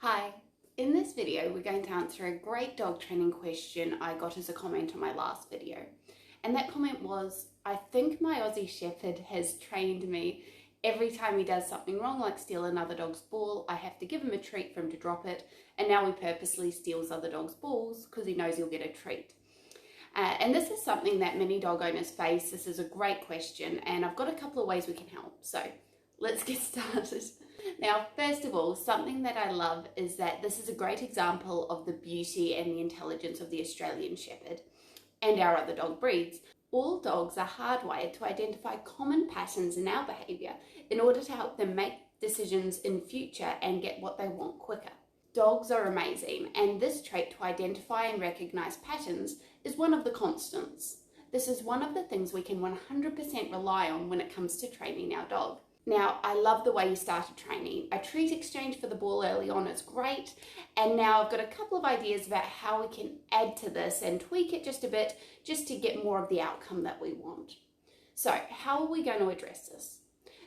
Hi, in this video we're going to answer a great dog training question I got as a comment on my last video. And that comment was, I think my Aussie Shepherd has trained me. Every time he does something wrong, like steal another dog's ball, I have to give him a treat for him to drop it, and now he purposely steals other dogs' balls because he knows he'll get a treat. And this is something that many dog owners face. This is a great question, and I've got a couple of ways we can help. So let's get started. Now, first of all, something that I love is that this is a great example of the beauty and the intelligence of the Australian Shepherd and our other dog breeds. All dogs are hardwired to identify common patterns in our behaviour in order to help them make decisions in future and get what they want quicker. Dogs are amazing, and this trait to identify and recognise patterns is one of the constants. This is one of the things we can 100% rely on when it comes to training our dog. Now, I love the way you started training. A treat exchange for the ball early on is great, and now I've got a couple of ideas about how we can add to this and tweak it just a bit, just to get more of the outcome that we want. So, how are we going to address this?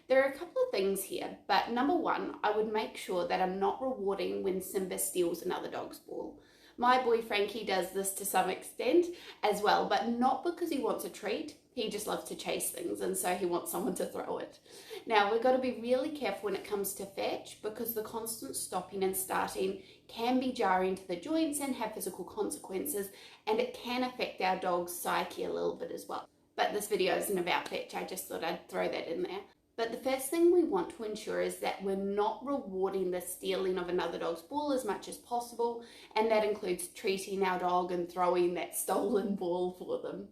There are a couple of things here, but number one, I would make sure that I'm not rewarding when Simba steals another dog's ball. My boy Frankie does this to some extent as well, but not because he wants a treat. He just loves to chase things, and so he wants someone to throw it. Now, we've got to be really careful when it comes to fetch, because the constant stopping and starting can be jarring to the joints and have physical consequences, and it can affect our dog's psyche a little bit as well. But this video isn't about fetch, I just thought I'd throw that in there. But the first thing we want to ensure is that we're not rewarding the stealing of another dog's ball as much as possible, and that includes treating our dog and throwing that stolen ball for them.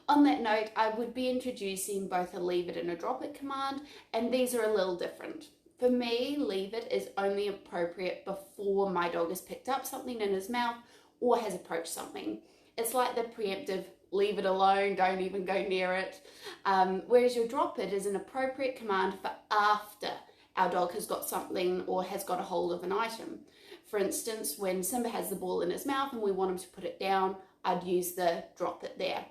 On that note, I would be introducing both a leave it and a drop it command, and these are a little different. For me, leave it is only appropriate before my dog has picked up something in his mouth or has approached something. It's like the preemptive leave it alone, don't even go near it. Whereas your drop it is an appropriate command for after our dog has got something or has got a hold of an item. For instance, when Simba has the ball in his mouth and we want him to put it down, I'd use the drop it there.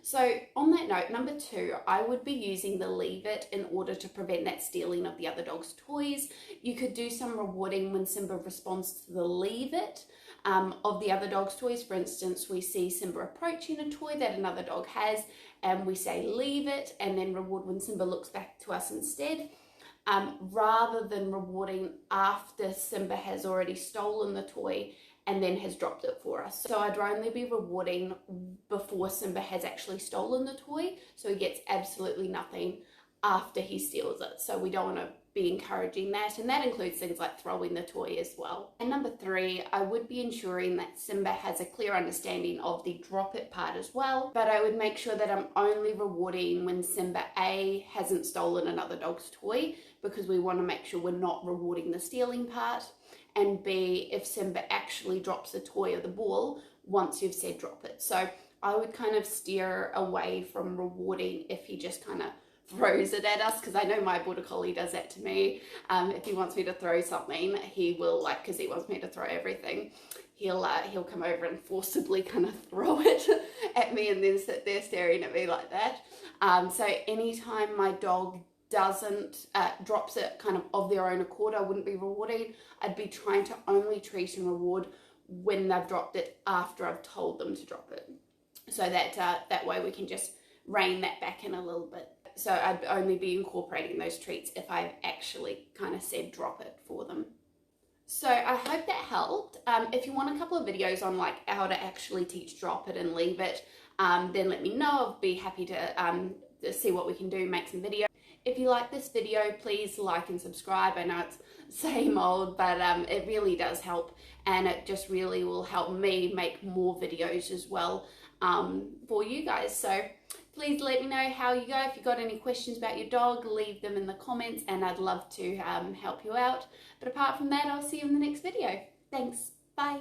So on that note, number two, I would be using the leave it in order to prevent that stealing of the other dog's toys. You could do some rewarding when Simba responds to the leave it of the other dog's toys. For instance, we see Simba approaching a toy that another dog has, and we say leave it, and then reward when Simba looks back to us instead, rather than rewarding after Simba has already stolen the toy and then has dropped it for us. So I'd only be rewarding before Simba has actually stolen the toy, so he gets absolutely nothing after he steals it. So we don't want to be encouraging that, and that includes things like throwing the toy as well. And number three, I would be ensuring that Simba has a clear understanding of the drop it part as well, but I would make sure that I'm only rewarding when Simba A hasn't stolen another dog's toy, because we want to make sure we're not rewarding the stealing part, and B, if Simba actually drops the toy or the ball once you've said drop it. So I would kind of steer away from rewarding if he just kind of throws it at us, because I know my border collie does that to me. If he wants me to throw something, he will, like, because he wants me to throw everything, he'll come over and forcibly kind of throw it at me and then sit there staring at me like that. So anytime my dog doesn't drops it kind of their own accord, I wouldn't be rewarding. I'd be trying to only treat and reward when they've dropped it after I've told them to drop it, so that that way we can just rein that back in a little bit. So I'd only be incorporating those treats if I've actually kind of said drop it for them. So I hope that helped. If you want a couple of videos on like how to actually teach drop it and leave it, then let me know. I'll be happy to see what we can do, make some videos. If you like this video, please like and subscribe. I know it's same old, but it really does help, and it just really will help me make more videos as well for you guys. So please let me know how you go. If you've got any questions about your dog, leave them in the comments, and I'd love to help you out. But apart from that, I'll see you in the next video. Thanks. Bye.